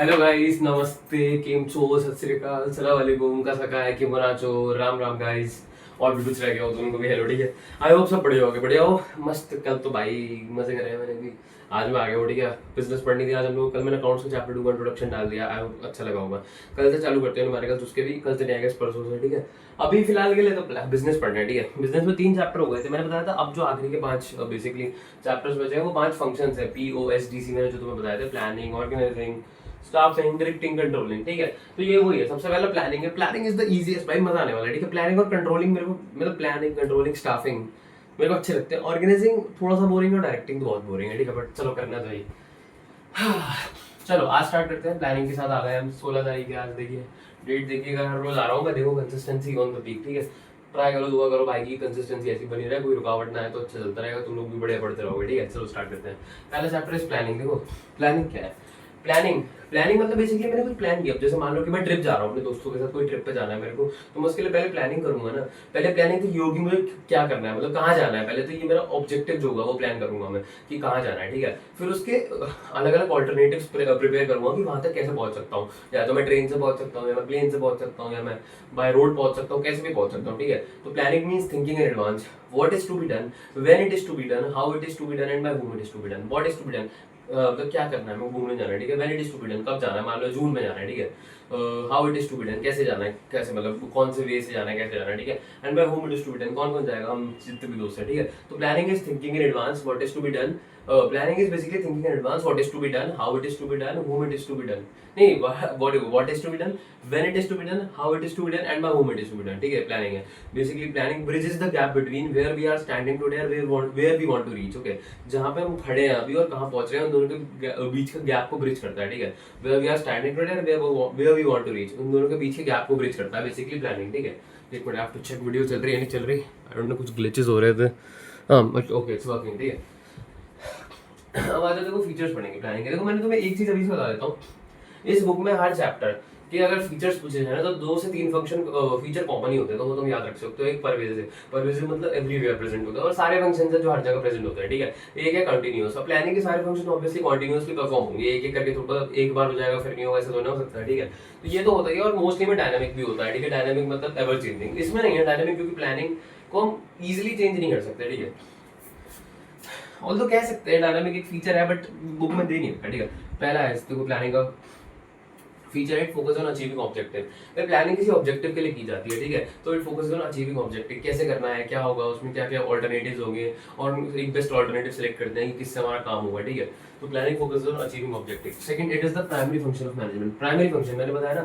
Hello guys, नमस्ते, केम छो, सत श्री अकाल, सलाम वालेकुम, कैसा का है, क्यों बना चो, राम राम गाइस। और भी कुछ रह गया हो तो उनको भी हेलो, ठीक है। आई होप सब बढ़िया होगे, बढ़िया हो मस्त। कल तो भाई मजे करे हैं मैंने भी। आज मैं आ गया हूँ, ठीक है। बिजनेस पढ़नी थी आज हम लोग। कल मैंने अकाउंट्स का चैप्टर 2 का इंट्रोडक्शन डाल दिया। आई होप अच्छा लगा होगा। कल से चालू करते हैं हमारे कल उसके भी, कल से नहीं आएगा, परसों से, ठीक है। अभी फिलहाल के लिए तो बिजनेस पढ़ना है, ठीक है। बिजनेस में 3 चैप्टर हो गए थे, मैंने बताया था। अब जो आखिरी के 5 बेसिकली चैप्टर्स बचे हैं वो 5 फंक्शंस है, POSDC मैंने जो तुम्हें बताया था, planning, organising, staffing, directing, controlling, ठीक है। तो ये वही है। सबसे पहले प्लानिंग है। प्लानिंग इज द इजीएस्ट, भाई मजा आने वाला है, ठीक है। प्लानिंग और कंट्रोलिंग मेरे को, मतलब प्लानिंग, कंट्रोलिंग, स्टाफिंग मेरे को अच्छे लगते हैं। ऑर्गेनाइजिंग थोड़ा सा बोरिंग है, डायरेक्टिंग तो बहुत बोरिंग है, ठीक है। बट चलो करना चाहिए। चलो आज स्टार्ट करते हैं। प्लानिंग के साथ आ गए हम। 16 तारीख है आज, देखिए डेट देखिएगा। हर रोज आ रहा हूँ मैं, देखो कंसिस्टेंसी ऑन द पीक, ठीक है। ट्राई करो, दुआ करो भाई की कंसिस्टेंसी ऐसी बनी रहे, कोई रुकावट ना है, तो अच्छा चलता रहेगा, तुम लोग भी बड़े पढ़ते रहोगे, ठीक है। चलो स्टार्ट करते हैं। पहला चैप्टर इज प्लानिंग। देखो प्लानिंग क्या है। प्लानिंग प्लानिंग मतलब बेसिकली मैंने कोई प्लान किया। अब जैसे मान लो कि मैं ट्रिप जा रहा हूँ अपने दोस्तों के साथ, कोई ट्रिप पे जाना है मेरे को, तो मैं उसके लिए पहले प्लानिंग करूंगा ना। पहले प्लानिंग तो ये होगी मुझे क्या करना है, मतलब कहाँ जाना है। पहले तो ये मेरा ऑब्जेक्टिव जो होगा वो प्लान करूंगा मैं कि कहाँ जाना है, ठीक है। फिर उसके अलग अलग ऑल्टरनेटिव्स प्रिपेयर करूंगा कि वहां तक कैसे पहुंच सकता हूँ। या तो मैं ट्रेन से पहुंच सकता हूँ, या मैं प्लेन से पहुंच सकता हूँ, या मैं बाय रोड पहुंच सकता हूँ, कैसे भी पहुंच सकता हूँ, ठीक है। तो planning means thinking in advance, what is to be done, when it is to be done, how it is to be done and by whom it is to be done, what is to be done। मतलब क्या करना है, मेरे को घूमने जाना है, ठीक है। when it is to be done, कब जाना है, मान लो जून में जाना है, ठीक है। how it is to be done, कैसे जाना है, कैसे मतलब कौन से वे से जाना है, कैसे जाना है, ठीक है। and by whom it is to be done, कौन कौन जाएगा, हम जितने भी दोस्त हैं, ठीक है। तो planning is thinking in advance, what is to be done। Planning is basically thinking in advance, what is to be done, how it is to be done, whom it is to be done। नहीं, what is to be done, when it is to be done, how it is to be done and by whom it is to be done, ठीक है। Planning है basically. Planning bridges the gap between where we are standing today and where we want to reach, okay। जहाँ पे हम खड़े हैं अभी और कहाँ पहुंच रहे हैं, उन दोनों के बीच के गैप को ब्रिज करता है, ठीक है। where we are standing today and where we want to reach, उन दोनों के बीच के गैप को ब्रिज करता है बेसिकली प्लानिंग, ठीक है। एक मिनट, आप तो चेक वीडियो चल रही है नहीं चल रही, आई डोंट नो, कुछ ग्लिचेस हो रहे थे। हाँ ओके, इट्स वर्किंग, ठीक है। अब आ जाओ, देखो फीचर्स पढ़ेंगे प्लानिंग के। देखो मैंने तुम्हें एक चीज अभी से बता देता हूँ। इस बुक में हर चैप्टर कि अगर फीचर्स पूछे जाए ना, तो 2 से 3 फंक्शन फीचर कॉमन ही होते हैं, तो वो तुम याद रख सकते हो। एक परवेजिव मतलब एवरीवेयर प्रेजेंट होता है, और सारे फंक्शन है जो हर जगह प्रेजेंट होते हैं, ठीक है। एक है कंटिन्यूअस। अब प्लानिंग के सारे फंक्शन ऑब्वियसली कंटिन्यूअसली परफॉर्म होंगे, एक एक करके, थोड़ा एक बार हो जाएगा फिर नहीं होगा, ऐसा तो नहीं हो सकता है, ठीक है। तो ये तो होता ही है। और मोस्टली में डायनामिक भी होता है, ठीक है। डायनामिक मतलब एवर चेंजिंग, इसमें नहीं है डायनामिक, क्योंकि प्लानिंग को हम इजिली चेंज नहीं कर सकते, ठीक है। ऑल तो कह सकते हैं डायनामिक एक फीचर है, बट बुक में दे नहीं रखा, ठीक है। पहला है देखो प्लानिंग का feature, it focus on achieving objective. भाई प्लानिंग किसी ऑब्जेक्टिव के लिए की जाती है, ठीक है। तो it focus on achieving objective, कैसे करना है, क्या होगा उसमें, क्या क्या ऑल्टरनेटिव्स होंगे, और एक बेस्ट ऑल्टरनेटिव सेलेक्ट करते हैं कि किससे हमारा काम होगा, ठीक है। तो planning focus on achieving objective. Second, it is the primary function of management. Primary function मैंने बताया ना,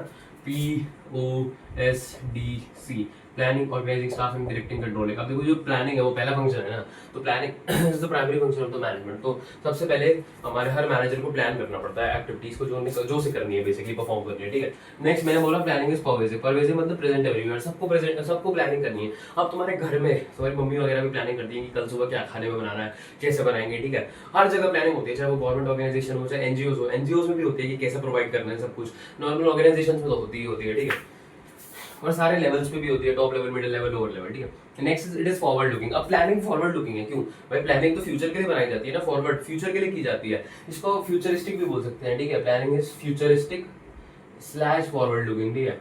POSDC, planning, organising, staffing, directing, controlling. अब देखो जो प्लानिंग है वो पहला फंक्शन है ना, तो planning is the primary function of the management. तो सबसे पहले हमारे हर मैनेजर को प्लान करना पड़ता है एक्टिविटीज को, जो से करनी है बेसिकली, परफॉर्म करनी है, ठीक है। नेक्स्ट मैंने बोला प्लानिंग इज परवेजिव। परवेजिव मतलब प्रेजेंट एवरीवेयर, सबको प्लानिंग करनी है। अब तुम्हारे घर में तुम्हारी मम्मी वगैरह भी प्लानिंग करती है कि कल सुबह क्या खाने में बनाना है, कैसे बनाएंगे, ठीक है। हर जगह प्लानिंग होती है, चाहे वो गवर्नमेंट ऑर्गेनाइजेशन हो, चाहे एनजीओ हो। एनजीओ में भी होती है कि कैसे प्रोवाइड करना है सब कुछ। नॉर्मल ऑर्गेनाइजेशन में तो होती ही होती है, ठीक है। और सारे लेवल्स पे भी होती है, top level, middle level, lower level, ठीक है। Next it is forward looking. अब प्लानिंग फॉरवर्ड लुकिंग है, क्यों भाई? प्लानिंग तो फ्यूचर के लिए बनाई जाती है ना, फॉरवर्ड फ्यूचर के लिए की जाती है। इसको फ्यूचरिस्टिक भी बोल सकते हैं, ठीक है। Planning is futuristic slash forward looking, ठीक है।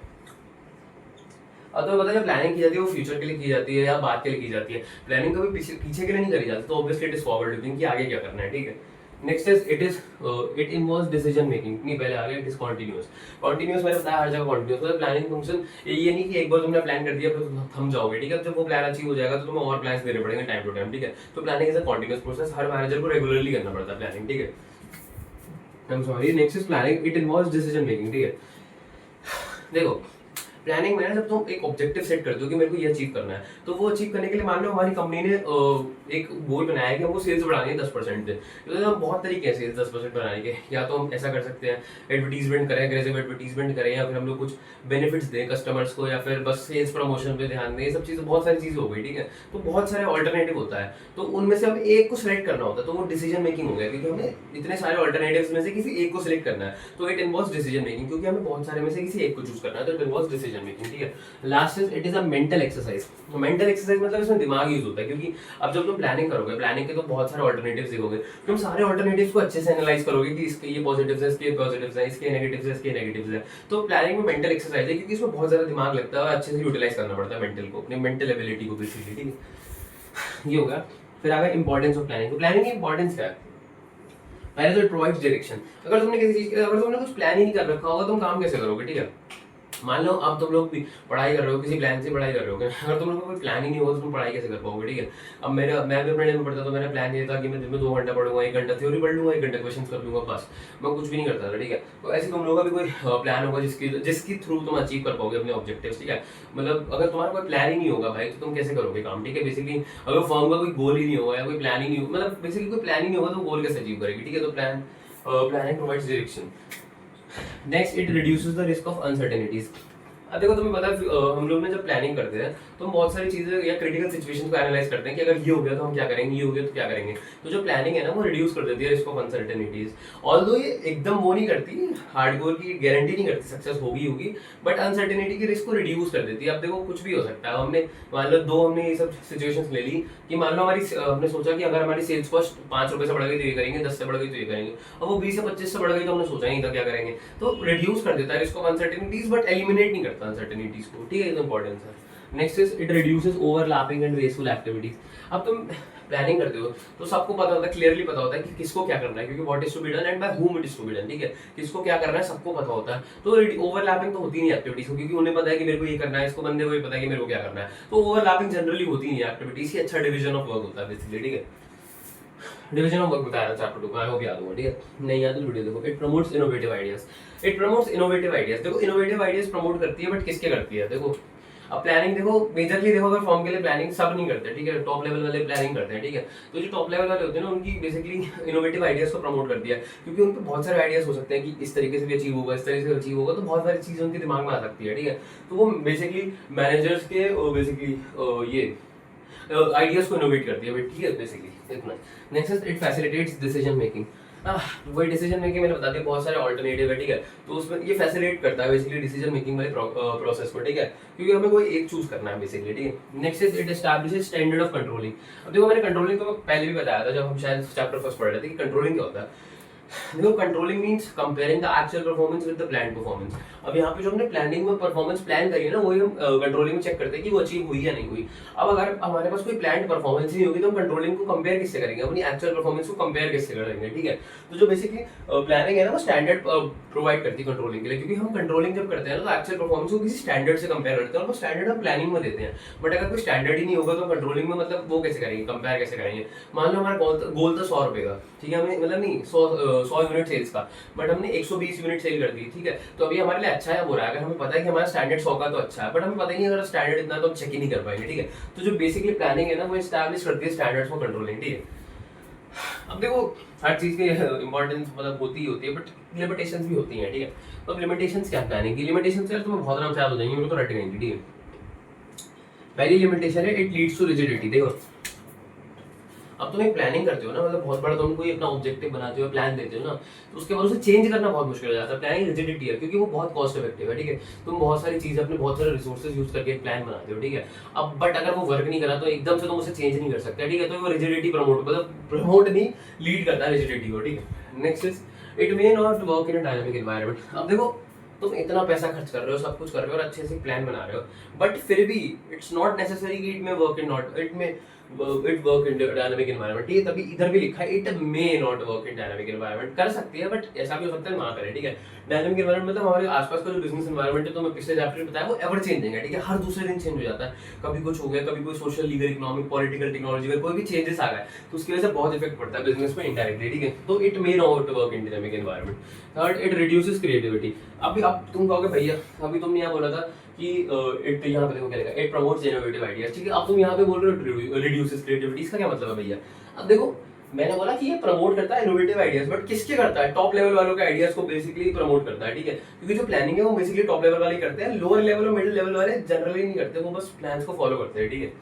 अब तो बताइए, प्लानिंग की जाती है वो फ्यूचर के लिए की जाती है या बाद के लिए की जाती है। प्लानिंग कभी पीछे के लिए नहीं करी जाती, तो obviously it is forward looking कि आगे क्या करना है, ठीक है। Next is it involves decision making. नहीं, पहले आ गया इट इज कॉन्टिन्यूअस। कॉन्टिन्यूअस मैंने बताया हर जगह कॉन्टिन्यूअस मतलब प्लानिंग फंक्शन ये नहीं कि एक बार तुमने प्लान कर दिया फिर तुम थम जाओगे, ठीक है। जब वो प्लान अचीव हो जाएगा तो तुम्हें और प्लान्स देने पड़ेंगे टाइम टू टाइम, ठीक है। तो planning is a continuous process, her manager को रेगुलरली करना पड़ता है प्लानिंग, ठीक है। I am sorry. Next is planning, it involves decision making, ठीक है। देखो प्लानिंग में ना, जब तुम एक ऑब्जेक्टिव सेट करते हो कि मेरे को ये अचीव करना है, तो वो अचीव करने के लिए मान लो हमारी कंपनी ने एक गोल बनाया है कि हमको सेल्स बढ़ानी है 10% से। तो बहुत तरीके हैं सेल्स 10% बढ़ाने के। या तो हम ऐसा कर सकते हैं, एडवर्टीजमेंट करें, अग्रेसिव एडवर्टीजमेंट करें, या फिर हम लोग कुछ बेनिफिट्स दें कस्टमर्स को, या फिर बस सेल्स प्रमोशन पे ध्यान दें। ये सब चीज़ें, बहुत सारी चीज़ें हो गई, ठीक है। तो बहुत सारे ऑल्टरनेटिव होता है, तो उनमें से हमें एक को सिलेक्ट करना होता है, तो वो डिसीजन मेकिंग हो गया, क्योंकि हमें इतने सारे ऑल्टरनेटिव्स में से किसी एक को सिलेक्ट करना है। तो इट इन्वॉल्व्स डिसीजन मेकिंग, क्योंकि हमें बहुत सारे में से किसी एक को चूज करना है, तो it involves decision decision making, ठीक है। Last is it is a mental exercise. Mental exercise मतलब इसमें दिमाग यूज होता है, क्योंकि अब जब तुम प्लानिंग करोगे, प्लानिंग के तो बहुत सारे ऑल्टरनेटिव्स देखोगे, तुम सारे ऑल्टरनेटिव्स को अच्छे से एनालाइज करोगे कि इसके ये पॉजिटिव्स है, इसके पॉजिटिव्स है, इसके नेगेटिव्स है, इसके नेगेटिव्स है। तो प्लानिंग में मेंटल एक्सरसाइज है, क्योंकि इसमें बहुत ज्यादा दिमाग लगता है और अच्छे से यूटिलाइज करना पड़ता है मेंटल को, अपनी मेंटल एबिलिटी को बेसिकली, ठीक है। ये होगा। फिर आ गया इंपॉर्टेंस ऑफ प्लानिंग। तो प्लानिंग की इंपॉर्टेंस क्या है? पहले तो इट प्रोवाइड्स डायरेक्शन। अगर तुमने किसी चीज अगर तुमने कुछ प्लान ही नहीं कर रखा होगा, तुम काम कैसे करोगे, ठीक है। मान लो अब तुम लोग भी पढ़ाई कर रहे हो, किसी प्लान से पढ़ाई कर रहे हो, अगर तुम लोग को कोई प्लान ही नहीं होगा तो तुम पढ़ाई कैसे कर पाओगे, ठीक है। अब मैं भी अपने टाइम में पढ़ता, तो मेरा प्लान ये था कि मैं दिन में 2 घंटा पढ़ूंगा, 1 घंटा थ्योरी पढ़ लूंगा, 1 घंटा क्वेश्चन कर लूंगा, बस। मैं कुछ भी नहीं करता था, ठीक है। तो ऐसे तुम लोगों का भी कोई प्लान होगा जिसकी थ्रू तुम अचीव कर पाओगे अपने ऑब्जेक्टिव्स, ठीक है। मतलब अगर तुम्हारा कोई प्लान ही नहीं होगा भाई, तो तुम कैसे करोगे काम, ठीक है। बेसिकली अगर फर्म का कोई गोल ही नहीं होगा या कोई प्लान ही नहीं होगा, मतलब बेसिकली कोई प्लान ही नहीं होगा तो गोल कैसे अचीव करेगी, ठीक है। तो planning provides direction. Next, it reduces the risk of uncertainties. अब देखो तुम्हें पता है हम लोग ने जब प्लानिंग करते हैं तो हम बहुत सारी चीजें या क्रिटिकल सिचुएशन को एनालाइज करते हैं कि अगर ये हो गया तो हम क्या करेंगे, ये हो गया तो क्या करेंगे। तो जो प्लानिंग है ना, वो रिड्यूस कर देती है रिस्क ऑफ अनसर्टेनिटीज। ऑल्दो ये एकदम वो नहीं करती, हार्डकोर की गारंटी नहीं करती सक्सेस होगी, बट अनसर्टेनिटी के रिस्क को रिड्यूस कर देती है। अब देखो कुछ भी हो सकता है। हमने मान लो हमने ये सब सिचुएशंस ले ली कि मान लो हमने सोचा कि अगर हमारी सेल्स कॉस्ट 5 रुपए से बढ़ गई तो ये करेंगे, 10 से बढ़ गई तो ये करेंगे, और वो 20 से 25 से बढ़ गई तो हमने सोचा नहीं था क्या करेंगे। तो रिड्यूस कर देता है risk of uncertainties, but eliminate नहीं करता अनसर्टेनिटीज को, ठीक है। ये इंपॉर्टेंस है। Next is it reduces overlapping and wasteful activities. अब तुम प्लानिंग करते हो तो सबको पता होता है, क्लियरली पता होता है कि किसको क्या करना है, क्योंकि what is to be done and by whom it is to be done, ठीक है। किसको क्या करना है सबको पता होता है। तो ओवरलैपिंग तो होती नहीं एक्टिविटीज को, क्योंकि उन्हें पता है कि मेरे को ये करना है, इसको बंदे को ये पता है कि मेरे को क्या करना है। तो ओवरलैपिंग जनरली होती नहीं है एक्टिविटीज की। अच्छा डिवीजन ऑफ वर्क होता है बेसिकली, ठीक है। डिवीजन ऑफ वर्क बताया चैप्टर 2 का, आई होप याद होगा, ठीक है। नहीं याद तो वीडियो देखो। It promotes innovative ideas. It promotes innovative ideas. देखो इनोवेटिव आइडियाज प्रमोट करती है, बट किसके करती है, देखो अब प्लानिंग देखो मेजरली देखो, अगर फॉर्म के लिए प्लानिंग सब नहीं करते, ठीक है। टॉप लेवल वाले प्लानिंग करते हैं, ठीक है। तो जो टॉप लेवल वाले होते हैं ना, उनकी बेसिकली इनोवेटिव आइडियाज को प्रमोट कर दिया, क्योंकि उनको बहुत सारे आइडियाज हो सकते हैं कि इस तरीके से भी अचीव होगा, इस तरीके से अचीव होगा। तो बहुत सारी चीजें उनके दिमाग में आ सकती है, ठीक है। तो वो बेसिकली मैनेजर्स के बेसिकली ये आइडियाज को इनोवेट करती है, ठीक है। बेसिकली इतना। Next it facilitates decision making. वही डिसीजन मेकिंग मैंने बता दिया, बहुत सारे ऑल्टरनेटिव है, ठीक है। तो उसमें ये फैसिलिटेट करता है बेसिकली डिसीजन मेकिंग वाले प्रोसेस को, ठीक है। क्योंकि हमें कोई एक चूज करना है बेसिकली, ठीक है। Next is it establishes standard of controlling. अब देखो मैंने कंट्रोलिंग तो पहले भी बताया था जब हम शायद चैप्टर फर्स्ट पढ़ रहे थे कि कंट्रोलिंग क्या होता है। देखो controlling means comparing the actual performance with the plan performance. अब यहाँ पे जो हमने प्लानिंग में परफॉर्मेंस प्लान करी है ना, वही हम कंट्रोलिंग में चेक करते हैं कि वो अचीव हुई या नहीं हुई। अब अगर हमारे पास कोई प्लान परफॉर्मेंस ही नहीं होगी तो हम कंट्रोलिंग को कंपेयर किससे करेंगे, अपनी एक्चुअल परफॉर्मेंस को कंपेयर किससे करेंगे, ठीक है। तो जो बेसिकली प्लानिंग है ना, वो स्टैंडर्ड प्रोवाइड करती है कंट्रोलिंग के लिए, क्योंकि हम कंट्रोलिंग जब करते हैं ना तो एक्चुअल परफॉर्मेंस को किसी स्टैंडर्ड से कंपेयर करते हैं, और वो स्टैंडर्ड हम प्लानिंग में देते हैं। बट अगर कोई स्टैंडर्ड ही नहीं होगा तो कंट्रोलिंग में मतलब वो कैसे करेंगे, कंपेयर कैसे करेंगे। मान लो हमारा गोल था 100 रुपए का, ठीक है। हमने मतलब नहीं 100 यूनिट सेल्स का, बट हमने 120 यूनिट सेल कर दी, ठीक है। तो अभी हमारे लिए अच्छा है बुरा है, अगर हमें पता है कि हमारा स्टैंडर्ड 100 का तो अच्छा है, बट हमें पता ही नहीं अगर स्टैंडर्ड इतना तो हम चेक ही नहीं कर पाएंगे, ठीक है। तो जो बेसिकली प्लानिंग है ना, वो एस्टैब्लिश करती है स्टैंडर्ड्स फॉर कंट्रोलिंग, ठीक है। अब देखो हर चीज की इंपॉर्टेंस मतलब होती है, बट लिमिटेशंस भी होती हैं, ठीक है। तो अब लिमिटेशंस क्या प्लानिंग की लिमिटेशंस है, तुम्हें बहुत आराम से याद हो जाएंगी, मेरे को रट गएंगी, ठीक है। पहली लिमिटेशन है इट लीड्स टू रिजिडिटी। देखो अब तुम एक प्लानिंग करते हो ना, मतलब बहुत बड़ा तुम कोई अपना ऑब्जेक्टिव बनाते हो, प्लान देते हो ना, तो उसके बाद उसे चेंज करना बहुत मुश्किल हो जाता है। प्लानिंग रिजिडिटी है, क्योंकि वो बहुत कॉस्ट इफेक्टिव है, ठीक है। तुम बहुत सारी चीजें अपने बहुत सारे रिसोर्सेज यूज करके एक प्लान बनाते हो, ठीक है। अब बट अगर वो वर्क नहीं करा तो एकदम से तुम उसे चेंज नहीं कर सकते, ठीक है। तो वो रिजिडिटी प्रमोट नहीं लीड करता है रिजिडिटी को, ठीक है। Next is it may not work in a dynamic environment. अब देखो तुम इतना पैसा खर्च कर रहे हो, सब कुछ कर रहे हो और अच्छे से प्लान बना रहे हो, बट फिर भी इट्स नॉट नेसेसरी कि it may work in not it may it work in dynamic environment, ठीक है। तभी इधर भी लिखा है it may not work in dynamic environment. कर सकती है, बट ऐसा भी हो सकता है ना करे, ठीक है। डायनामिक एनवायरनमेंट मतलब हमारे आसपास का जो बिजनेस एनवायरनमेंट है, तो मैं पिछले चैप्टर में बताया, वो एवर चेंजिंग है, ठीक है। हर दूसरे दिन चेंज हो जाता है, कभी कुछ हो गया, कभी कोई social legal economic political technology में कोई भी चेंजेस आ गए तो उसकी वजह से बहुत इफेक्ट पड़ता है बिजनेस में इनडायरेक्टली, ठीक है। तो it may not work in dynamic environment. Third it reduces creativity. अभी अब तुम कहोगे भैया अभी तुमने यहाँ बोला था कि इट यहाँ पे देखो क्या लिखा है, इट प्रमोट्स इनोवेटिव आइडियाज, ठीक है। अब तुम यहाँ पे बोल रहे हो रिड्यूसेस क्रिएटिविटी, इसका क्या मतलब है भैया। अब देखो मैंने बोला कि ये प्रमोट करता है इनोवेटिव आइडियाज, बट किसके करता है, टॉप लेवल वालों के आइडियाज को बेसिकली प्रमोट करता है, ठीक है। क्योंकि जो प्लानिंग है वो बेसिकली टॉप लेवल वाले करते हैं, लोअर लेवल और मिडिल लेवल वाले जनरली नहीं करते, वो बस प्लान्स को फॉलो करते हैं, ठीक है।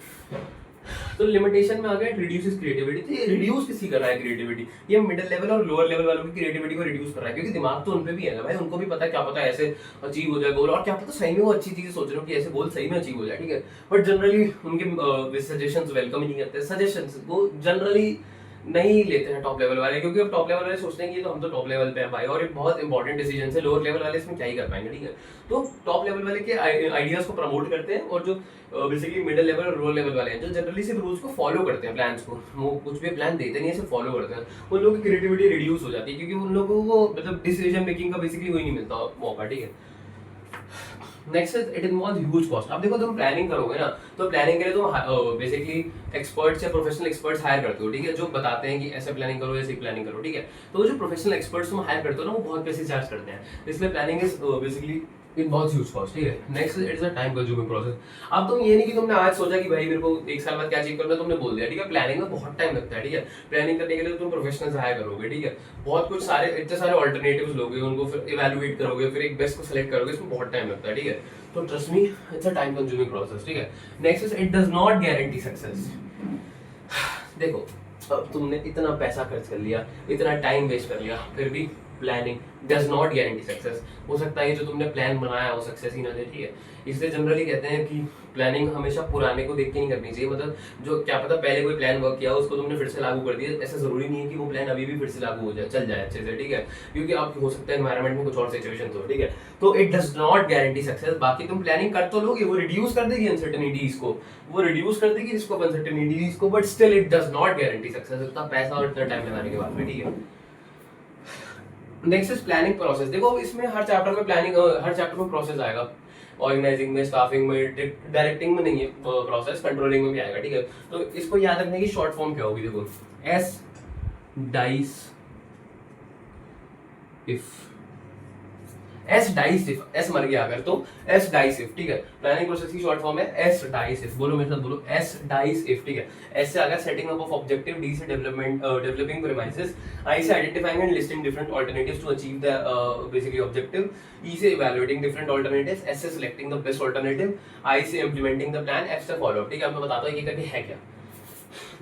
तो लिमिटेशन में आ गया रिड्यूसेस क्रिएटिविटी। तो ये रिड्यूस किसी कर रहा है क्रिएटिविटी, ये मिडिल लेवल और लोअर लेवल वालों की क्रिएटिविटी को रिड्यूस कर रहा है, क्योंकि दिमाग तो उन पे भी है ना भाई, उनको भी पता है, क्या पता ऐसे अचीव हो जाए गोल, और क्या पता सही में वो अच्छी चीजें सोच रहे हो कि ऐसे गोल सही में अचीव हो जाए, ठीक है। बट जनरली उनके सजेशंस वेलकम ही नहीं करते, सजेशंस वो जनरली नहीं लेते हैं टॉप लेवल वाले, क्योंकि अब टॉप लेवल वाले सोचते हैं कि तो हम तो टॉप लेवल पे हैं भाई, और ये बहुत इंपॉर्टेंट डिसीजन है, लोअर लेवल वाले इसमें क्या ही कर पाएंगे, ठीक है। तो टॉप लेवल वाले के आइडियाज को प्रमोट करते हैं, और जो बेसिकली मिडिल लेवल और लोअर लेवल वाले हैं जो जनरली सिर्फ रूल्स को फॉलो करते हैं, प्लान्स को, वो कुछ भी प्लान देते नहीं है, सिर्फ फॉलो करते हैं, उन लोगों की क्रिएटिविटी रिड्यूस हो जाती है, क्योंकि उन लोगों को मतलब डिसीजन मेकिंग का बेसिकली वही नहीं मिलता मौका, ठीक है। Next it involve huge cost. अब देखो तुम प्लानिंग करोगे ना, तो प्लानिंग के लिए तुम बेसिकली एक्सपर्ट्स या प्रोफेशनल एक्सपर्ट्स हायर करते हो, ठीक है, जो बताते हैं कि ऐसे प्लानिंग करो, ऐसी प्लानिंग करो, ठीक है। तो जो प्रोफेशनल एक्सपर्ट्स तुम हायर करते हो ना, वो बहुत पैसे चार्ज करते हैं, इसलिए प्लानिंग इज बेसिकली इन बहुत ह्यूज कॉस्ट, ठीक है। Next it's a time consuming process. अब तुम ये नहीं कि तुमने आज सोचा कि भाई मेरे को एक साल बाद क्या अचीव करना है, तुमने बोल दिया, ठीक है। प्लानिंग में बहुत टाइम लगता है, ठीक है। प्लानिंग करने के लिए तुम प्रोफेशनल्स हायर करोगे, ठीक है, बहुत कुछ सारे इतने सारे ऑल्टरनेटिव्स लोगे, उनको फिर इवैल्यूएट करोगे, फिर एक बेस्ट को सेलेक्ट करोगे, इसमें बहुत टाइम लगता है, ठीक है। तो trust me it's a time consuming process, ठीक है। Next is it does not guarantee success. देखो अब तुमने इतना पैसा खर्च कर लिया, इतना टाइम वेस्ट कर लिया, फिर भी planning does not guarantee success. हो सकता है जो तुमने प्लान बनाया वो सक्सेस ही ना दे, ठीक है। इसलिए जनरली कहते हैं कि प्लानिंग हमेशा पुराने को देख के नहीं करनी चाहिए, मतलब जो क्या पता पहले कोई प्लान वर्क किया उसको तुमने फिर से लागू कर दिया, ऐसा जरूरी नहीं है कि वो प्लान अभी भी फिर से लागू हो जाए, चल जाए अच्छे से, ठीक है, क्योंकि आप हो सकता है एनवायरमेंट में कुछ और सिचुएशन हो, ठीक है। तो it does not guarantee success. बाकी तुम प्लानिंग कर तो लोगे, वो रिड्यूस कर देगी अनसर्टेनिटीज को, वो रिड्यूस कर देगी इसको अनसर्टेनिटीज को, but still it does not guarantee success, इतना पैसा और इतना टाइम लगाने के बाद भी, ठीक है। Next is planning process. देखो इसमें हर चैप्टर में प्लानिंग, हर चैप्टर में प्रोसेस आएगा, ऑर्गेनाइजिंग में, स्टाफिंग में, डायरेक्टिंग में नहीं है प्रोसेस, कंट्रोलिंग में भी आएगा, ठीक है। तो इसको याद रखने की शॉर्ट फॉर्म क्या होगी, देखो S dice if, S dice if, S मर गया अगर तो एस डाइस इफ, ठीक है। प्लानिंग प्रोसेस की शॉर्ट फॉर्म है एस डाइस इफ, बोलो मेरे साथ बोलो एस डाइस इफ, ठीक है। एस से आ गया setting up of objective, D से डेवलपिंग प्रीमाइसेस, आई से identifying and listing different alternatives to achieve the basically objective, E से इवैल्यूएटिंग डिफरेंट अल्टरनेटिव्स, एस से selecting the best alternative, I से इंप्लीमेंटिंग द प्लान, एफ से follow up, ठीक है। अब मैं बताता हूं ये करके है क्या।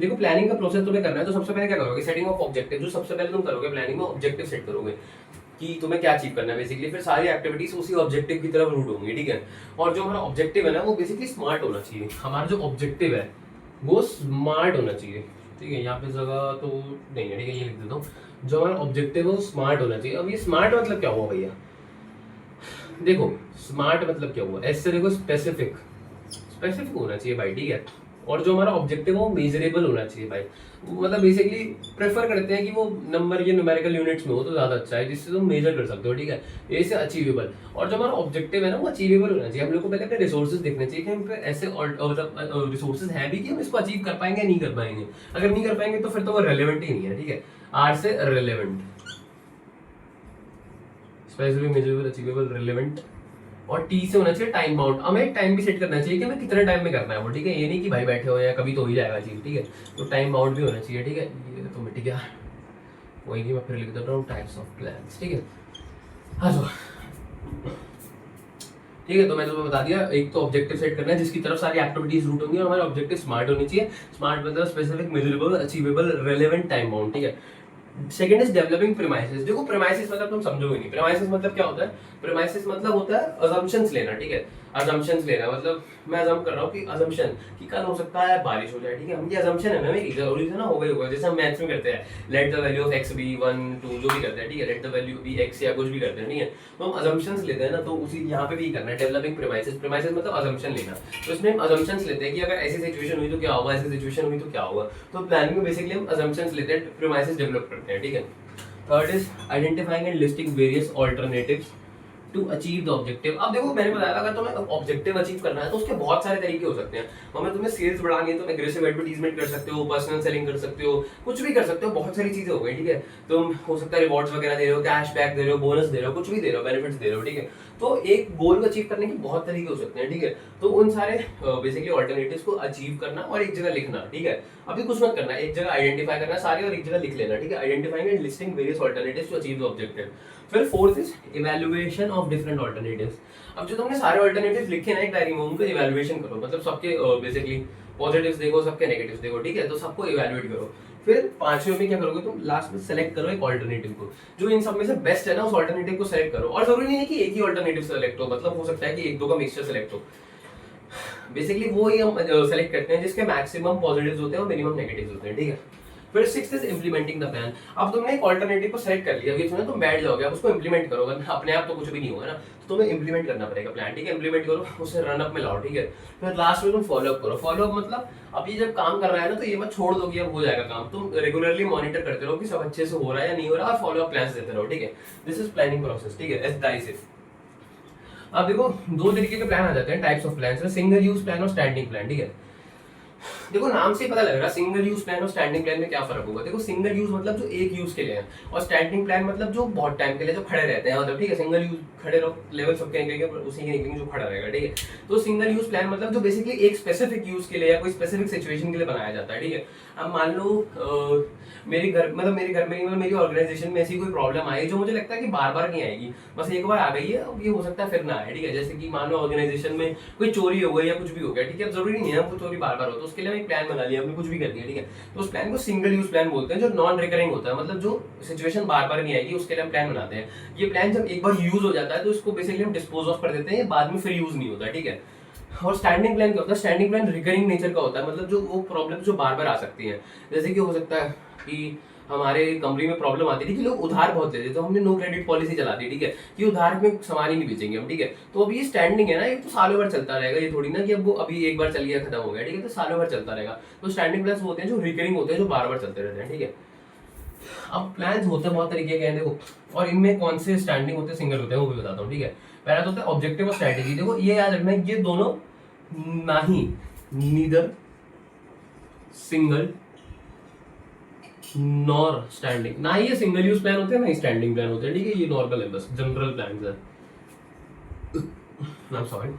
देखो प्लानिंग का प्रोसेस तुम्हें करना है, तो सबसे पहले क्या करोगे, सेटिंग ऑफ ऑब्जेक्टिव, जो सबसे पहले तुम करोगे प्लानिंग में ऑब्जेक्टिव सेट करोगे कि तुम्हें क्या अचीव करना है बेसिकली, फिर सारी एक्टिविटीज उसी ऑब्जेक्टिव की तरफ रूट होंगी, ठीक है। और जो हमारा ऑब्जेक्टिव है ना वो बेसिकली स्मार्ट होना चाहिए, हमारा जो ऑब्जेक्टिव है वो स्मार्ट होना चाहिए, ठीक है। यहाँ पे जगह तो नहीं है, ठीक है, ये लिख देता हूँ, जो हमारा ऑब्जेक्टिव है वो स्मार्ट होना चाहिए। अब ये स्मार्ट मतलब क्या हुआ भैया, देखो स्मार्ट मतलब क्या हुआ, ऐसे देखो स्पेसिफिक, स्पेसिफिक होना चाहिए भाई, ठीक है। और जो हमारा ऑब्जेक्टिव है वो मेजरेबल होना चाहिए भाई, मतलब बेसिकली प्रेफर करते हैं कि वो नंबर या न्यूमेरिकल यूनिट्स में हो तो ज्यादा अच्छा है, जिससे तुम मेजर कर सकते हो, ठीक है। ए से अचीवेबल, और जो हमारा ऑब्जेक्टिव है ना वो अचीवेबल होना चाहिए। हम लोग को पहले अपने रिसोर्सेज देखने चाहिए कि हम पे ऐसे मतलब रिसोर्सेज हैं भी कि हम इसको अचीव कर पाएंगे नहीं कर पाएंगे। अगर नहीं कर पाएंगे तो फिर तो वो रेलेवेंट ही नहीं है, ठीक है। आर से relevant, specific, measurable, achievable, relevant, और टी से होना चाहिए टाइम बाउंड। हमें एक टाइम भी सेट करना चाहिए कि हमें कितने टाइम में करना है वो, ठीक है। ये नहीं कि भाई बैठे हो या कभी तो ही जाएगा चीज, ठीक है। तो टाइम बाउंड भी होना चाहिए, ठीक है। ये तो मिट गया, वही नहीं, मैं फिर लिख देता हूँ टाइप्स ऑफ प्लान्स, ठीक है। हाँ जो ठीक है, तो मैंने तुम्हें बता दिया, एक तो ऑब्जेक्टिव सेट करना है जिसकी तरफ सारी एक्टिविटीज रूट होंगी, और हमारे ऑब्जेक्टिव स्मार्ट होनी चाहिए। स्मार्ट मतलब specific, measurable, achievable, relevant, time bound, ठीक है। Second is developing premises. देखो प्रीमाइसेस मतलब तुम समझोगे नहीं, प्रीमाइसेस मतलब क्या होता है, प्रीमाइसेस मतलब होता है अजम्पशंस लेना, ठीक है। अजम्पशंस लेना मतलब मैं अजम्प कर रहा हूँ कि अजम्पशन कि कल हो सकता है बारिश हो जाए, ठीक है। हम ये अजम्पशन है ना मेरी, जरूरी है ना हो गई होगा, जैसे हम मैथ्स में करते हैं, let the value of x be 1 2 जो भी करते हैं, ठीक है, let the value be x या कुछ भी करते हैं, ठीक है। तो हम अजम्पशंस लेते हैं ना, तो उसी यहाँ पे भी करना है, डेवलपिंग प्रीमाइसेस। प्रीमाइसेस मतलब अजम्पशन लेना, तो इसमें हम अजम्पशंस लेते हैं कि अगर ऐसी सिचुएशन हुई तो क्या होगा, ऐसी सिचुएशन हुई तो क्या होगा। तो प्लानिंग में बेसिकली हम अजम्पशंस लेते हैं, प्रीमाइसेस डेवलप करते हैं, ठीक है। Third is identifying and listing various alternatives to achieve the objective. अब देखो मैंने बताया अगर तुम्हें ऑब्जेक्टिव अचीव करना है तो उसके बहुत सारे तरीके हो सकते हैं। हमें तुम्हें सेल्स बढ़ानी है तो एग्रेसिव एडवर्टाइजमेंट कर सकते हो, पर्सनल सेलिंग कर सकते हो, कुछ भी कर सकते हो, बहुत सारी चीजें हो गई, ठीक है। तुम हो सकता है रिवॉर्ड्स वगैरह दे रहे हो, कैश बैक दे रहे हो, बोनस दे रहे हो, कुछ भी दे रहे हो, बेनिफिट्स दे रहे हो, ठीक है। तो एक गोल को अचीव करने के बहुत तरीके हो सकते हैं, ठीक है। तो उन सारे बेसिकली ऑल्टरनेटिव्स को अचीव करना और एक जगह लिखना, ठीक है। अभी कुछ मत करना, एक जगह आइडेंटिफाई करना सारे और एक जगह लिख लेना, ठीक है। Identifying and listing various alternatives to achieve the objective. फिर fourth is evaluation of different alternatives. अब जो तुमने सारे ऑल्टरनेटिव्स लिखे ना एक डायरी में, उनको इवैल्यूएशन करो, मतलब सबके बेसिकली पॉजिटिव्स देखो, सबके नेगेटिव्स देखो, ठीक है। तो सबको इवैल्यूएट करो। फिर पांचवें में क्या करोगे तुम, लास्ट में सेलेक्ट करो एक ऑल्टरनेटिव को, जो इन सब में से बेस्ट है ना, उस ऑल्टरनेटिव को सेलेक्ट करो। और जरूरी नहीं है कि एक ही ऑल्टरनेटिव सेलेक्ट हो, मतलब हो सकता है कि एक दो का मिक्सचर सेलेक्ट हो। बेसिकली वो ही हम सेलेक्ट करते हैं जिसके मैक्सिमम पॉजिटिव्स होते हैं और मिनिमम नेगेटिव्स होते हैं, ठीक है। फिर sixth is implementing the plan. अब तुमने एक ऑल्टरनेटिव को सेलेक्ट कर लिया, बीच में तुम बैठ जाओगे, अब उसको इंप्लीमेंट करो, वरना अपने आप तो कुछ भी नहीं होगा ना, तो तुम्हें इंप्लीमेंट करना पड़ेगा प्लान, ठीक है। इंप्लीमेंट करो, उसे रन अप में लाओ, ठीक है। फिर लास्ट में तुम फॉलो अप करो। फॉलो अप मतलब अब ये जब काम कर रहा है ना, तो ये मत छोड़ दो कि अब हो जाएगा काम, तुम रेगुलरली मॉनिटर करते रहो कि सब अच्छे से हो रहा है या नहीं हो रहा, और फॉलो अप प्लान्स देते रहो, ठीक है। दिस इज प्लानिंग प्रोसेस, ठीक है। अब देखो दो तरीके के प्लान आ जाते हैं, types of plan, single use plan और स्टैंडिंग प्लान, ठीक है। देखो नाम से पता लग रहा है सिंगल यूज प्लान और स्टैंडिंग प्लान में क्या फर्क होगा। देखो सिंगल यूज मतलब जो एक यूज के लिए है, और स्टैंडिंग प्लान मतलब जो बहुत टाइम के लिए जो खड़े रहते हैं, मतलब ठीक है। सिंगल यूज खड़े रहो, लेवल सबके निकलेंगे, उसी के निकलेंगे जो खड़ा रहेगा, ठीक है। तो सिंगल यूज प्लान मतलब जो बेसिकली एक स्पेसिफिक यूज के लिए या कोई स्पेसिफिक सिचुएशन के लिए बनाया जाता है, ठीक है। अब मान लो मेरे घर में मेरी ऑर्गेनाइजेशन में ऐसी कोई प्रॉब्लम आई जो मुझे लगता है कि बार बार नहीं आएगी, बस एक बार आ गई है, अब ये हो सकता है फिर ना आए, ठीक है। जैसे कि मान लो ऑर्गेनाइजेशन में कोई चोरी हो गई या कुछ भी हो गया, ठीक है। अब जरूरी नहीं है वो चोरी बार बार हो, तो उसके लिए मैं एक प्लान बना लिया, हमने कुछ भी कर दिया, ठीक है। तो उस प्लान को सिंगल यूज प्लान बोलते हैं, जो नॉन रिकरिंग होता है, मतलब जो सिचुएशन बार बार नहीं आएगी, उसके लिए हम प्लान बनाते हैं। ये प्लान जब एक बार यूज हो जाता है तो इसको बेसिकली हम डिस्पोज ऑफ कर देते हैं, बाद में फिर यूज नहीं होता, ठीक है। और स्टैंडिंग प्लान क्या होता है, स्टैंडिंग प्लान रिकरिंग नेचर का होता है, मतलब जो वो प्रॉब्लम जो बार बार आ सकती है। जैसे कि हो सकता है कि हमारे कंपनी में प्रॉब्लम आती थी कि लोग उधार बहुत लेते, तो हमने नो क्रेडिट पॉलिसी चला दी, ठीक है, कि उधार में सामान ही नहीं बेचेंगे हम, ठीक है। तो अब ये स्टैंडिंग है ना, ये तो सालों भर चलता रहेगा, ये थोड़ी ना कि अब वो अभी एक बार चल गया खत्म हो गया, ठीक है। तो सालों भर चलता रहेगा। तो स्टैंडिंग प्लान्स होते हैं जो रिकरिंग होते हैं, जो बार बार चलते रहते हैं, ठीक है। अब प्लान्स होते हैं बहुत तरीके के हैं, देखो, और इनमें कौन से स्टैंडिंग होते हैं, सिंगल होते हैं, वो भी बताता हूँ, ठीक है। पहला तो होता है ऑब्जेक्टिव और स्ट्रेटेजी। देखो ये याद रखना है, ये दोनों ना ही नीदर सिंगल नॉर स्टैंडिंग, ना ही ये सिंगल यूज प्लान होते हैं ना ही स्टैंडिंग प्लान होते हैं, ठीक है। ये नॉर्मल है, बस जनरल प्लान है। I am sorry.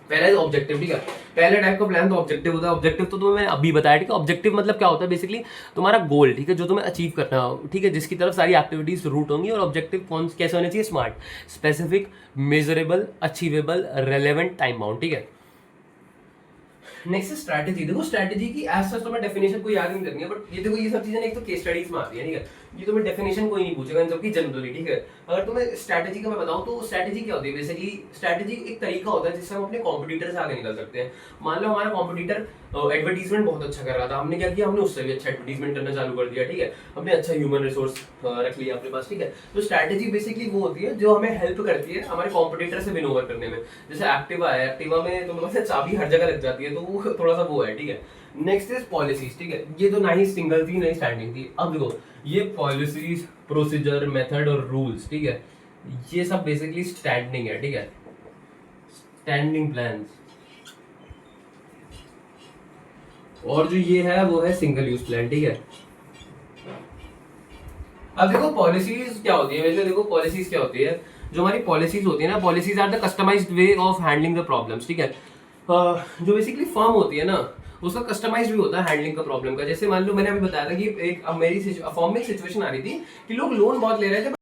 पहला है ऑब्जेक्टिव, ठीक है। पहले टाइप का प्लान तो ऑब्जेक्टिव होता है। ऑब्जेक्टिव तो तुम्हें मैंने अभी बताया, ठीक है। ऑब्जेक्टिव मतलब क्या होता है, बेसिकली तुम्हारा गोल, ठीक है, जो तुम्हें अचीव करना हो, ठीक है, जिसकी तरफ सारी एक्टिविटीज रूट होंगी। और ऑब्जेक्टिव कौन कैसे होने चाहिए, smart, specific, measurable, achievable, relevant, time bound, ठीक है। Next strategy. देखो स्ट्रैटेजी की एज सच तो मैं डेफिनेशन कोई याद नहीं करनी है, बट ये देखो ये सब चीजें एक तो केस स्टडीज में आती है, ठीक है। ये तुम्हें डेफिनेशन कोई नहीं पूछेगा इन सबकी जनरली, ठीक है। अगर तुम्हें स्ट्रैटेजी का मैं बताऊं तो स्ट्रैटेजी क्या होती है, बेसिकली स्ट्रैटेजी एक तरीका होता है जिससे हम अपने कॉम्पिटिटर से आगे निकल सकते हैं। मान लो हमारा कॉम्पिटिटर एडवर्टीजमेंट बहुत अच्छा कर रहा था, हमने क्या किया, हमने उससे भी अच्छा एडवर्टीजमेंट करना चालू कर दिया, ठीक है। हमने अच्छा ह्यूमन रिसोर्स रख लिया अपने पास, ठीक है। तो स्ट्रैटेजी बेसिकली वो होती है जो हमें हेल्प करती है हमारे कॉम्पिटिटर से विन ओवर करने में। जैसे एक्टिवा है, एक्टिवा में तो मतलब चाबी हर जगह लग जाती है, तो वो थोड़ा सा वो है, ठीक है। नेक्स्ट इज पॉलिसीज, ठीक है। ये तो ना ही सिंगल थी ना ही स्टैंडिंग थी। अब देखो ये पॉलिसीज, प्रोसीजर, मेथड और रूल्स, ठीक है, ये सब बेसिकली स्टैंडिंग है, ठीक है। Standing plans. और जो ये है वो है सिंगल यूज प्लान, ठीक है। अब देखो पॉलिसीज क्या होती है, वैसे देखो पॉलिसीज क्या होती है, जो हमारी पॉलिसीज होती है ना, policies are the customised way of handling the problems, ठीक है। जो बेसिकली फर्म होती है ना, उसका कस्टमाइज्ड भी होता है हैंडलिंग का प्रॉब्लम का। जैसे मान लो मैंने अभी बताया था कि एक अब मेरी फर्म में एक सिचुएशन आ रही थी कि लोग लोन बहुत ले रहे थे।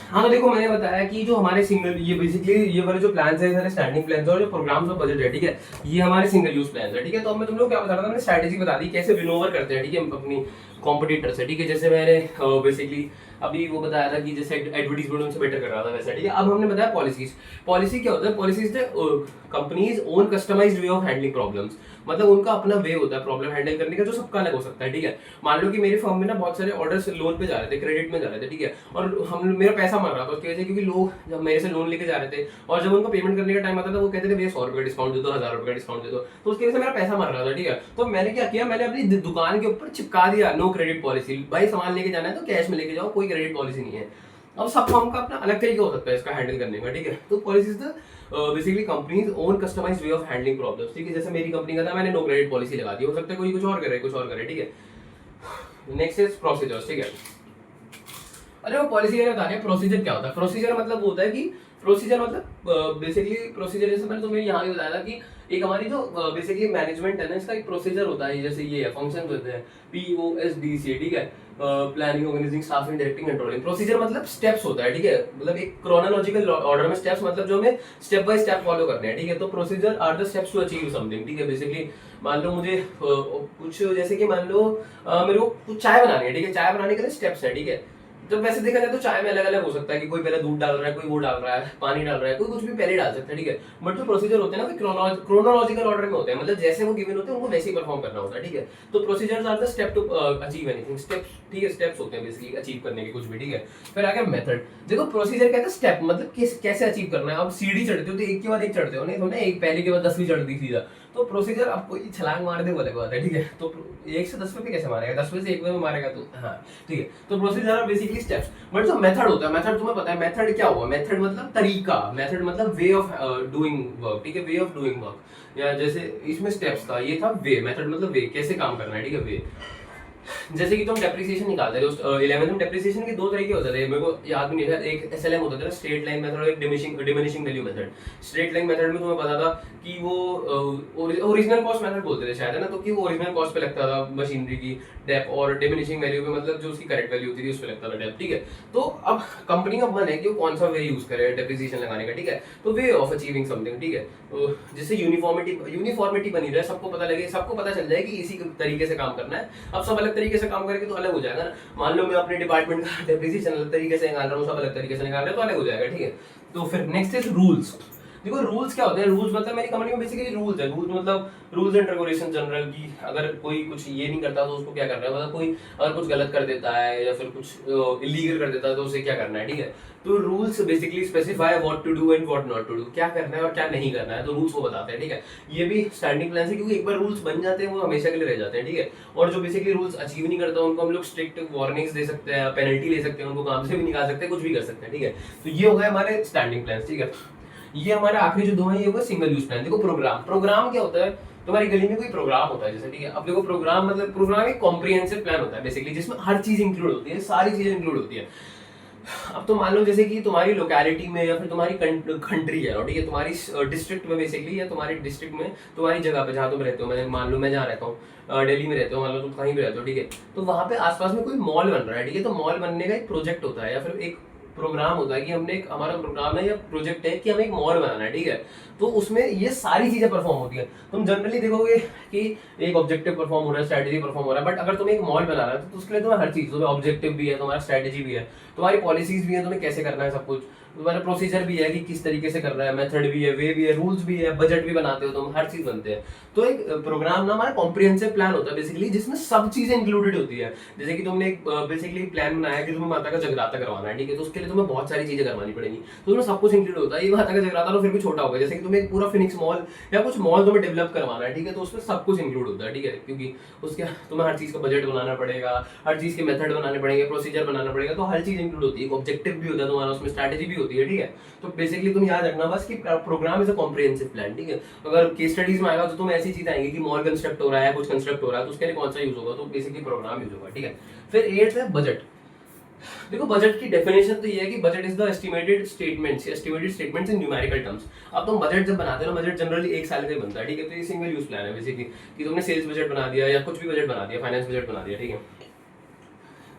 हाँ तो देखो मैंने बताया कि जो हमारे सिंगल ये बेसिकली ये वाले जो प्लान्स है, सारे स्टैंडिंग प्लान्स और जो प्रोग्राम्स और बजट है, ठीक है, ये हमारे सिंगल यूज प्लान्स है, ठीक है। तो अब मैं तुम लोग क्या बता रहा था, मैंने स्ट्रैटेजी बता दी कैसे विन ओवर करते हैं, ठीक है, अपनी कॉम्पिटिटर से, ठीक है। जैसे मैंने बेसिकली अभी वो बताया था कि जैसे एडवर्टीजमेंट उनसे बेटर कर रहा था वैसा, ठीक है। अब हमने बताया पॉलिसीज। पॉलिसी क्या होता है, policies companies own customised way of handling problems, मतलब उनका अपना वे होता है प्रॉब्लम हैंडल करने का जो सबका अलग हो सकता है, ठीक है। मान लो कि मेरे फर्म में ना बहुत सारे ऑर्डर्स लोन पे जा रहे थे, क्रेडिट में जा रहे थे, ठीक है, और हम मेरा पैसा मर रहा था उसकी वजह से, क्योंकि लोग जब मेरे से लोन लेके जा रहे थे और जब उनको पेमेंट करने का टाइम आता था वो कहते थे भैया 100 रुपये डिस्काउंट दे दो, 1000 रुपये डिस्काउंट दे दो, तो उसकी वजह से मेरा पैसा मर रहा था, ठीक है। तो मैंने क्या किया, मैंने अपनी दुकान के ऊपर चिपका दिया नो क्रेडिट पॉलिसी। भाई सामान लेके जाना है तो कैश में लेके जाओ, कोई क्रेडिट पॉलिसी नहीं है। अब सब फर्म का अपना अलग तरीका हो सकता है इसका हैंडल करने का, ठीक है। तो policies the basically companies own customised way of handling problems, ठीक है। जैसे मेरी कंपनी का था, मैंने नो क्रेडिट पॉलिसी लगा दी, हो सकता है कोई कुछ और करे, ठीक है। नेक्स्ट इज प्रोसीजर्स, ठीक है। अरे वो पॉलिसी का बता रहे हैं, प्रोसीजर क्या होता है। प्रोसीजर मतलब होता है कि प्रोसीजर मतलब बेसिकली प्रोसीजर जैसे मैंने तुम्हें यहाँ भी बताया था कि एक हमारी जो बेसिकली मैनेजमेंट है ना, इसका एक प्रोसीजर होता है। जैसे ये है फंक्शन होते हैं POSDCA, ठीक है। Planning, organising, staffing, directing, controlling. Procedure मतलब स्टेप्स होता है, ठीक है, मतलब एक क्रोनोलॉजिकल ऑर्डर में स्टेप्स, मतलब जो हमें स्टेप बाय स्टेप फॉलो करने हैं, ठीक है। तो procedure are the steps to achieve something, ठीक है। बेसिकली मान लो मुझे कुछ जैसे कि मान लो मेरे को कुछ चाय बनानी है, ठीक है, चाय बनाने के लिए स्टेप्स है, ठीक है। तो वैसे देखा जाए तो चाय में अलग अलग हो सकता है कि कोई पहले दूध डाल रहा है, कोई वो डाल रहा है, पानी डाल रहा है, कोई कुछ भी पहले डाल सकता है, ठीक है। बट जो प्रोसीजर होते हैं ना वो क्रोनोलॉजिकल ऑर्डर में होते हैं, मतलब जैसे वो गिवन होते हैं उनको वैसे ही परफॉर्म करना होता है, ठीक है। तो procedures are the step to achieve anything, steps, ठीक है, स्टेप्स होते हैं बेसिकली अचीव करने के कुछ भी, ठीक है। फिर आ गया मेथड। देखो प्रोसीजर कहते हैं स्टेप, मतलब कैसे अचीव करना है। अब सीढ़ी चढ़ते हो तो एक के बाद एक चढ़ते हो, नहीं तो ना एक पहले के बाद 10वीं चढ़ दी सीधा। तो प्रोसीजर अब कोई छलांग मार दे वो अलग बात है, ठीक है। तो 1 से 10 पे कैसे मारेगा, 10 से 1 में मारेगा तो हाँ, ठीक है। तो procedure are basically steps. But जो मेथड होता है, मेथड तुम्हें पता है मेथड क्या हुआ, मेथड मतलब तरीका, मेथड मतलब वे ऑफ डूइंग वर्क, ठीक है, वे ऑफ डूइंग वर्क। या जैसे इसमें स्टेप्स था, ये था वे, मेथड मतलब वे, कैसे काम करना है, ठीक है, वे। जैसे कि तुम डेप्रिसिएशन निकालते हो 11th में, डेप्रिसिएशन के दो तरीके होते थे, मेरे को याद भी नहीं था। एक एसएलएम होता था, स्ट्रेट लाइन मेथड, और एक diminishing value method. Straight line method में तुम्हें पता था कि वो ओरिजिनल कॉस्ट मेथड बोलते थे शायद, है ना, तो कि वो ओरिजिनल कॉस्ट पे लगता था मशीनरी की डेप, और डिमिनिशिंग वैल्यू पे मतलब जो उसकी करेक्ट वैल्यू होती थी उस पे लगता था डेप, ठीक है। तो अब कंपनी का मन है कि वो कौन सा वे यूज करे डेप्रिसिएशन लगाने का, ठीक है। तो वे ऑफ अचीविंग समथिंग, ठीक है, तो जिससे यूनिफॉर्मिटी बनी रहे, सबको पता लगे, सबको पता चल जाए कि इसी तरीके से काम करना है। अब सब अलग तरीके से काम करेंगे तो अलग हो जाएगा ना। मान लो मैं अपने डिपार्टमेंट का डेप्रिसिएशन अलग तरीके से निकाल रहा हूँ, सब अलग तरीके से निकाल रहे हैं, तो अलग हो जाएगा, ठीक है। तो फिर नेक्स्ट इज रूल्स। देखो रूल्स क्या होते हैं, रूल्स मतलब मेरी कंपनी में बेसिकली रूल्स है। रूल्स मतलब रूल्स एंड रेगुलेशन जनरल की, अगर कोई कुछ ये नहीं करता तो उसको क्या करना है, मतलब कोई अगर कुछ गलत कर देता है या फिर कुछ इलीगल कर देता है तो उसे क्या करना है, ठीक है। तो rules basically specify what to do and what not to do, क्या करना है और क्या नहीं करना है, तो रूल्स वो बताते हैं, ठीक है। ये भी स्टैंडिंग प्लान से, क्योंकि एक बार रूल्स बन जाते हैं वो हमेशा के लिए रह जाते हैं, ठीक है। और जो बेसिकली रूल्स अचीव नहीं करता उनको हम लोग स्ट्रिक्ट वार्निंग्स दे सकते हैं, पेनल्टी ले सकते हैं, उनको काम से भी निकाल सकते हैं, कुछ भी कर सकते हैं, ठीक है। तो ये हो गए हमारे स्टैंडिंग प्लान, ठीक है। ये हमारे आखिरी जो दो हैं ये होगा सिंगल यूज प्लान। देखो प्रोग्राम, प्रोग्राम क्या होता है, तुम्हारी गली में कोई प्रोग्राम होता है जैसे, ठीक है। अब देखो प्रोग्राम मतलब प्रोग्राम एक कॉम्प्रिहेंसिव प्लान होता है बेसिकली, जिसमें हर चीज इंक्लूड होती है, सारी चीजें इंक्लूड होती है। अब तो मान लो जैसे कि तुम्हारी लोकेलिटी में या फिर तुम्हारी कंट्री है, ठीक है, तुम्हारी डिस्ट्रिक्ट में बेसिकली, या तुम्हारी डिस्ट्रिक्ट में तुम्हारी जगह पे जहाँ तुम रहते हो, मैं मान लो मैं जहाँ रहता हूँ दिल्ली में रहते हो, मान लो तुम कहीं भी रहते हो, ठीक है। तो वहाँ पे आसपास में कोई मॉल बन रहा है, ठीक है। तो मॉल बनने का एक प्रोजेक्ट होता है या फिर एक प्रोग्राम होता है कि हमने एक, हमारा प्रोग्राम है या प्रोजेक्ट है कि हमें एक मॉल बनाना है, ठीक है। तो उसमें ये सारी चीजें परफॉर्म होती है। तुम जनरली देखोगे कि एक ऑब्जेक्टिव परफॉर्म हो रहा है, स्ट्रेटेजी परफॉर्म हो रहा है, बट अगर तुम्हें एक मॉल बना रहा है तो उसके लिए तुम्हें हर चीज, तुम्हें ऑब्जेक्टिव भी है, तुम्हारा स्ट्रेटेजी भी है, तुम्हारी पॉलिसीज भी है, तुम्हें कैसे करना है सब कुछ, तुम्हारा प्रोसीजर भी है कि किस तरीके से कर रहा है, मेथड भी है, वे भी है, रूल्स भी है, बजट भी बनाते हो तुम, हर चीज बनते हैं। तो एक प्रोग्राम ना हमारा कॉम्प्रिहेंसिव प्लान होता है बेसिकली, जिसमें सब चीजें इंक्लूडेड होती है। जैसे कि तुमने एक बेसिकली प्लान बनाया कि तुम्हें माता का जगराता करवाना है, ठीक है। तो उसके लिए तुम्हें बहुत सारी चीजें करवानी पड़ेगी, तो उसमें सब कुछ इंक्लूड होता है। ये माता का जगराता तो फिर भी छोटा होगा, जैसे कि तुम्हें पूरा फिनिक्स मॉल या कुछ मॉल तुम्हें डेवलप करवाना है, ठीक है। तो उसमें सब कुछ इंक्लूड होता है, ठीक है, क्योंकि उसके तुम्हें हर चीज का बजट बनाना पड़ेगा, हर चीज के मेथड बनाने पड़ेंगे, प्रोसीजर बनाना पड़ेगा, तो हर चीज इंक्लूड होती है। ऑब्जेक्टिव भी होता है तुम्हारा, उसमें स्ट्रेटेजी भी होती है, ठीक है। तो बेसिकली तुम याद रखना बस कि programme is a comprehensive plan, ठीक है। अगर केस स्टडीज में आएगा तो तुम ऐसी चीज आएंगी कि मॉल कंस्ट्रक्ट हो रहा है, कुछ कंस्ट्रक्ट हो रहा है, तो उसके लिए कौन सा यूज होगा, तो बेसिकली प्रोग्राम यूज होगा, ठीक है। फिर 8th है बजट। देखो बजट की डेफिनेशन तो ये है कि budget is the estimated statements in numerical terms. अब तुम बजट जब बनाते हो ना, बजट जनरली एक साल का ही बनता है, ठीक है। तो ये सिंगल यूज प्लान है बेसिकली, कि तुमने सेल्स बजट बना दिया या कुछ भी बजट बना दिया, फाइनेंस बजट बना दिया, ठीक है।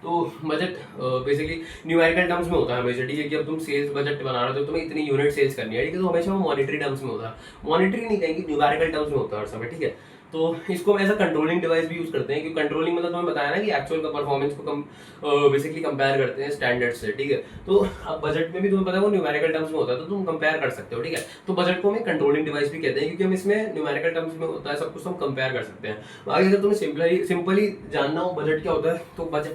तो बजट बेसिकली न्यूमेरिकल टर्म्स में होता है हमेशा, ठीक है, कि अब तुम सेल्स बजट बना रहे हो तो तुम्हें इतनी यूनिट सेल्स करनी है, ठीक है। तो हमेशा वो मॉनिटरी टर्म्स में होता है, मॉनिटरी नहीं कहेंगे, न्यूमेरिकल टर्म्स में होता है हर समय, ठीक है। तो इसको हम एज अ कंट्रोलिंग डिवाइस भी यूज करते हैं, क्योंकि कंट्रोलिंग मतलब तुम्हें बताया ना कि एक्चुअल का परफॉर्मेंस को कम बेसिकली कंपेयर करते हैं स्टैंडर्ड से, ठीक है। तो अब बजट में भी तुम्हें पता है वो न्यूमेरिकल टर्म्स में होता है, तो तुम कंपेयर कर सकते हो, ठीक है। तो बजट को हम कंट्रोलिंग डिवाइस भी कहते हैं, क्योंकि हम इसमें न्यूमेरिकल टर्म्स में होता है सब कुछ, हम कंपेयर कर सकते हैं। आगे अगर तुम्हें सिंपली जानना हो बजट क्या होता है, तो budget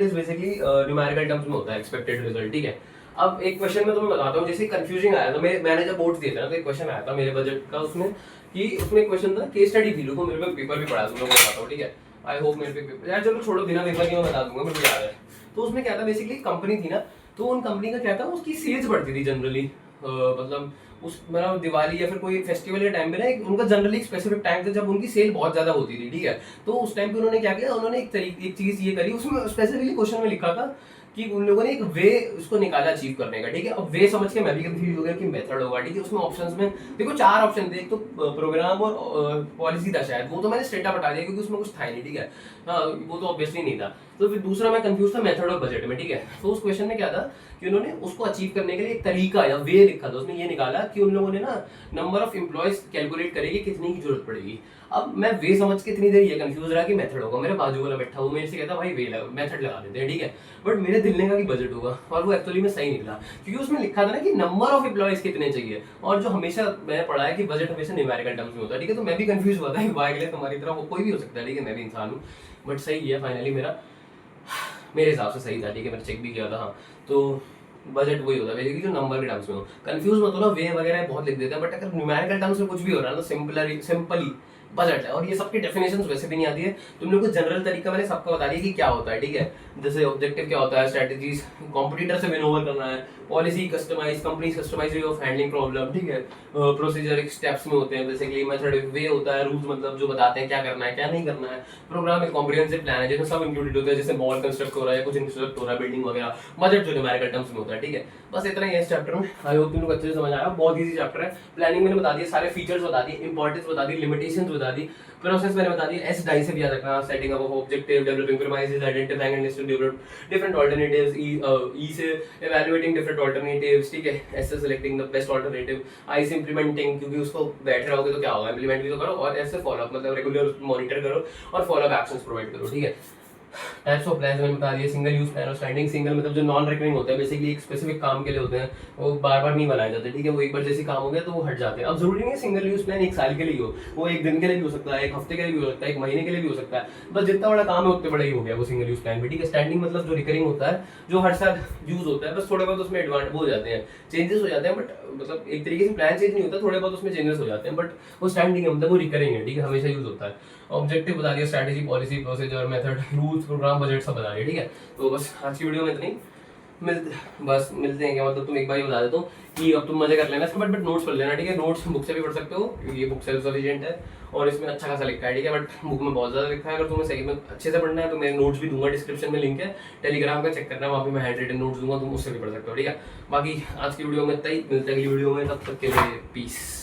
is basically numerical terms में होता है, एक्सपेक्टेड रिजल्ट, ठीक है। अब एक क्वेश्चन मैं तुम्हें बताता हूँ, जैसे कंफ्यूजिंग आया था, मैंने जब बोर्ड दिए थे ना, तो एक क्वेश्चन आया था मेरे बजट का, उसमें एक क्वेश्चन था, केस स्टडी थी, लोगों मेरे पे पेपर भी पढ़ा, तुम लोगों को बताता हूँ, ठीक है। आई होप मेरे पे पेपर, यार चलो छोड़ो, बिना पेपर के मैं बता दूंगा, मुझे याद है। तो उसमें क्या था, बेसिकली कंपनी थी ना, तो उन कंपनी का क्या था, उसकी सेल्स बढ़ती थी जनरली, मतलब उस मतलब दिवाली या फिर कोई फेस्टिवल के टाइम पे ना, उनका जनरली एक स्पेसिफिक टाइम था जब उनकी सेल बहुत ज्यादा होती थी, ठीक है। तो उस टाइम पे उन्होंने क्या किया, उन्होंने एक चीज ये करी, उसमें स्पेसिफिकली क्वेश्चन में लिखा था कि उन लोगों ने एक वे उसको निकाला अचीव करने का, ठीक है। अब वे समझ के मैं भी कंफ्यूज हो गया कि मेथड होगा, ठीक है। उसमें ऑप्शंस में देखो 4 ऑप्शन थे, एक तो प्रोग्राम और पॉलिसी था शायद, वो तो मैंने स्ट्रेट अप हटा दिया क्योंकि उसमें कुछ था ही नहीं, ठीक है। हाँ, वो तो ऑब्वियसली नहीं था। तो फिर दूसरा मैं कंफ्यूज था मेथड और बजट में, ठीक है। तो उस क्वेश्चन में क्या था कि उन्होंने उसको अचीव करने के लिए एक तरीका या वे लिखा था, उसमें ये निकाला कि उन लोगों ने ना नंबर ऑफ एम्प्लॉयज कैलकुलेट करेगी कितने की जरूरत पड़ेगी। अब मैं वे समझ के इतनी देर ये कंफ्यूज रहा कि मेथड होगा, मेरे बाजू वाला बैठा हुआ मेरे से कहता भाई वे मेथड लगा देते हैं, ठीक है। बट मेरे दिल ने कहा कि बजट होगा, और वो एक्चुअली में सही निकला, क्योंकि उसमें लिखा था ना कि नंबर ऑफ एम्प्लॉयज कितने चाहिए, और जो हमेशा मैंने पढ़ा है कि बजट हमेशा न्यूमेरिकल टर्म्स में होता है, ठीक है। तो मैं भी कंफ्यूज हुआ था, वाई के लिए तुम्हारी तरह वो कोई भी हो सकता है, ठीक है, मैं भी इंसान हूँ। बट सही है फाइनली मेरे हिसाब से सही था, ठीक है। मैंने चेक भी किया था। हाँ, तो बजट वही होता है बेसिकली जो नंबर के टर्म्स में हो। कंफ्यूज मत हो ना, वे वगैरह बहुत लिख देते हैं, बट अगर न्यूमेरिकल टर्म्स में कुछ भी हो रहा है तो सिंपली बजट है। और ये सबकी डेफिनेशंस वैसे भी नहीं आती है, तुम लोग को जनरल तरीका मैंने सबका बता दिया कि क्या होता है, ठीक है। जैसे ऑब्जेक्टिव क्या होता है, स्ट्रेटजीज कॉम्पिटिटर से विन ओवर करना है, policy customise company customise way of handling problem, ठीक है। प्रोसीजर स्टेप्स में होते हैं बेसिकली, मेथड वे होता है रूल्स, मतलब जो बताते हैं क्या करना है क्या नहीं करना है। प्रोग्राम एक कॉम्प्रिहेंसिव प्लान है जिसमें सब इंक्लूडेड होता है, जैसे मॉल कंस्ट्रक्ट हो रहा है, कुछ इंस्ट्रक्ट हो रहा है, बिल्डिंग वगैरह। बजट जो न्यूमेरिकल टर्म्स में होता है, ठीक है। बस इतना ही है इस चैप्टर में। आई होप तुम लोग अच्छे से समझ आया, बहुत ईजी चैप्टर है। प्लानिंग मैंने बता दिया, सारे फीचर्स बता दिए, इंपॉर्टेंस बता दी, लिमिटेशंस बता दी, प्रोसेस मैंने बता दिया। एस डाई से भी याद रखना, setting up of objective, developing premises, identifying and listing different alternatives, E से इवैल्यूएटिंग डिफरेंट ऑल्टरनेटिव्स, ठीक है। एस से selecting the best alternative, I से इंप्लीमेंटिंग, क्योंकि उसको बैठ रहे होगे तो क्या होगा, इंप्लीमेंट भी तो करो, और ऐसे फॉलो अप मतलब रेगुलर मॉनिटर करो और फॉलो अप एक्शंस प्रोवाइड करो, ठीक है। टाइप्स ऑफ प्लान्स मैंने बता दिए, सिंगल यूज प्लान और स्टैंडिंग सिंगल, मतलब जो नॉन रिकरिंग होते हैं बेसिकली एक स्पेसिफिक काम के लिए होते हैं, वो बार बार नहीं बनाए जाते, ठीक है। वो एक बार जैसे काम हो गया तो वो हट जाते हैं। अब जरूरी नहीं है सिंगल यूज प्लान एक साल के लिए हो, वो एक दिन के लिए भी हो सकता है, एक हफ्ते के लिए भी हो सकता है, एक महीने के लिए भी हो सकता है। बस जितना बड़ा काम है उतने बड़ा ही हो गया वो सिंगल यूज प्लान भी, ठीक है। स्टैंडिंग मतलब जो रिकरिंग होता है, जो हर साल यूज होता है, बस थोड़े बहुत उसमें एडवांस हो जाते हैं, चेंजेस हो जाते हैं, बट मतलब एक तरीके से प्लान चेंज नहीं होता, थोड़े बहुत उसमें चेंजेस हो जाते हैं, बट वो स्टैंडिंग है, मतलब वो रिकरिंग है, ठीक है, हमेशा यूज होता है। ऑब्जेक्टिव बता दिया, strategy, policy, procedure, method, rules, programme, budget सब बता दिया, ठीक है। तो बस आज की वीडियो में इतनी मिलते हैं क्या, मतलब तुम एक बार ही बता देता हूँ कि अब तुम मजे कर लेना इसके बाद, बट नोट्स पढ़ लेना, ठीक है। नोट्स बुक से भी पढ़ सकते हो, ये बुक सेल्फ सफिशिएंट है और इसमें अच्छा खासा लिखा है, ठीक है। बट बुक में बहुत ज्यादा लिखा है, अगर तुम्हें सही में अच्छे से पढ़ना है तो मैं नोट्स भी दूंगा, डिस्क्रिप्शन में लिंक है, टेलीग्राम का चेक करना, वहाँ पे मैं हैंड रिटन नोट्स दूंगा, तुम उससे भी पढ़ सकते हो, ठीक है। बाकी आज की वीडियो में इतना ही, मिलते हैं अगली वीडियो में, तब तक के लिए पीस।